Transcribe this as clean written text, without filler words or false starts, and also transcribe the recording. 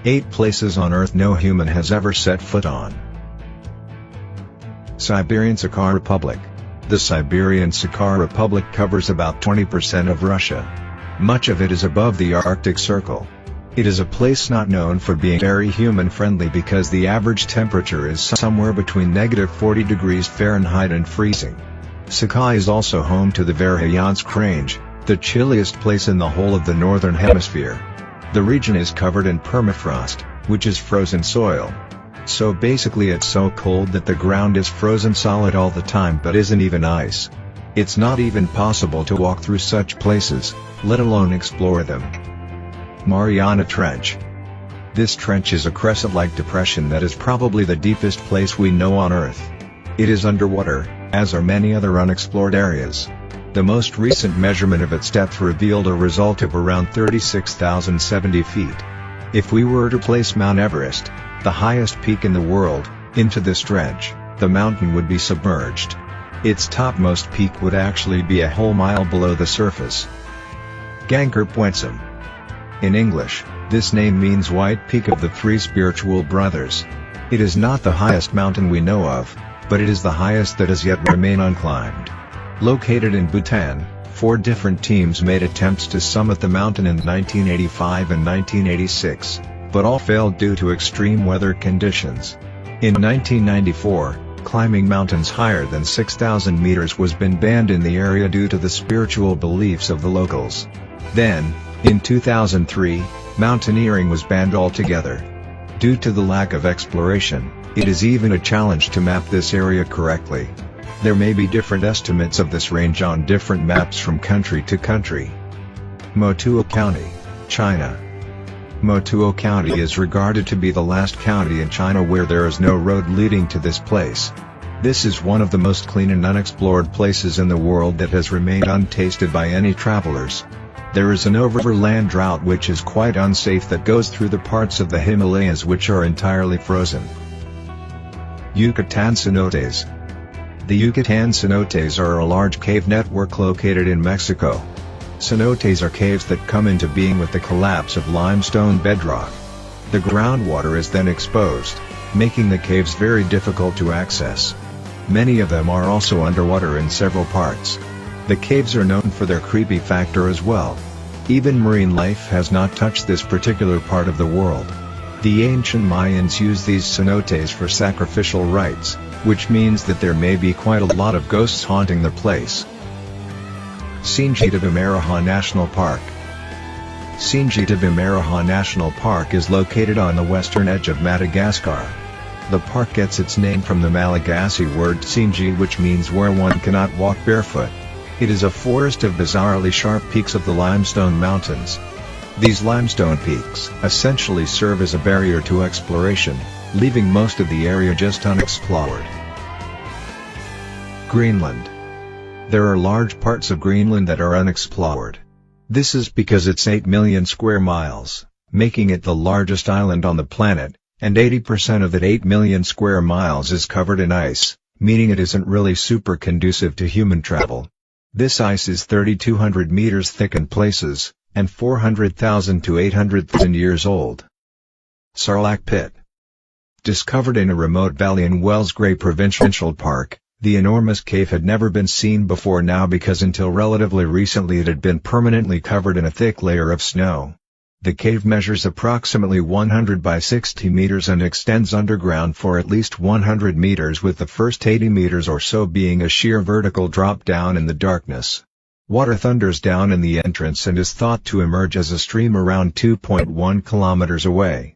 8 places on Earth no human has ever set foot on. Siberian Sakha Republic. The Siberian Sakha Republic covers about 20% of Russia. Much of it is above the Arctic Circle. It is a place not known for being very human-friendly because the average temperature is somewhere between -40 degrees Fahrenheit and freezing. Sakha is also home to the Verkhoyansk Range, the chilliest place in the whole of the northern hemisphere. The region is covered in permafrost, which is frozen soil. So basically it's so cold that the ground is frozen solid all the time but isn't even ice. It's not even possible to walk through such places, let alone explore them. Mariana Trench. This trench is a crescent-like depression that is probably the deepest place we know on Earth. It is underwater, as are many other unexplored areas. The most recent measurement of its depth revealed a result of around 36,070 feet. If we were to place Mount Everest, the highest peak in the world, into this trench, the mountain would be submerged. Its topmost peak would actually be a whole mile below the surface. Gangkhar Puensum. In English, this name means White Peak of the Three Spiritual Brothers. It is not the highest mountain we know of, but it is the highest that has yet remained unclimbed. Located in Bhutan, 4 different teams made attempts to summit the mountain in 1985 and 1986, but all failed due to extreme weather conditions. In 1994, climbing mountains higher than 6,000 meters was banned in the area due to the spiritual beliefs of the locals. Then, in 2003, mountaineering was banned altogether. Due to the lack of exploration, it is even a challenge to map this area correctly. There may be different estimates of this range on different maps from country to country. Motuo County, China. Motuo County is regarded to be the last county in China where there is no road leading to this place. This is one of the most clean and unexplored places in the world that has remained untasted by any travelers. There is an overland route which is quite unsafe that goes through the parts of the Himalayas which are entirely frozen. Yucatan cenotes. The Yucatan cenotes are a large cave network located in Mexico. Cenotes are caves that come into being with the collapse of limestone bedrock. The groundwater is then exposed, making the caves very difficult to access. Many of them are also underwater in several parts. The caves are known for their creepy factor as well. Even marine life has not touched this particular part of the world. The ancient Mayans used these cenotes for sacrificial rites, which means that there may be quite a lot of ghosts haunting the place. Singita-Bimaraha National Park. Singita-Bimaraha National Park is located on the western edge of Madagascar. The park gets its name from the Malagasy word Singi, which means where one cannot walk barefoot. It is a forest of bizarrely sharp peaks of the limestone mountains. These limestone peaks essentially serve as a barrier to exploration, leaving most of the area just unexplored. Greenland. There are large parts of Greenland that are unexplored. This is because it's 8 million square miles, making it the largest island on the planet, and 80% of that 8 million square miles is covered in ice, meaning it isn't really super conducive to human travel. This ice is 3,200 meters thick in places, and 400,000 to 800,000 years old. Sarlacc Pit. Discovered in a remote valley in Wellsgrey Provincial Park, the enormous cave had never been seen before now because until relatively recently it had been permanently covered in a thick layer of snow. The cave measures approximately 100 by 60 meters and extends underground for at least 100 meters, with the first 80 meters or so being a sheer vertical drop down in the darkness. Water thunders down in the entrance and is thought to emerge as a stream around 2.1 kilometers away.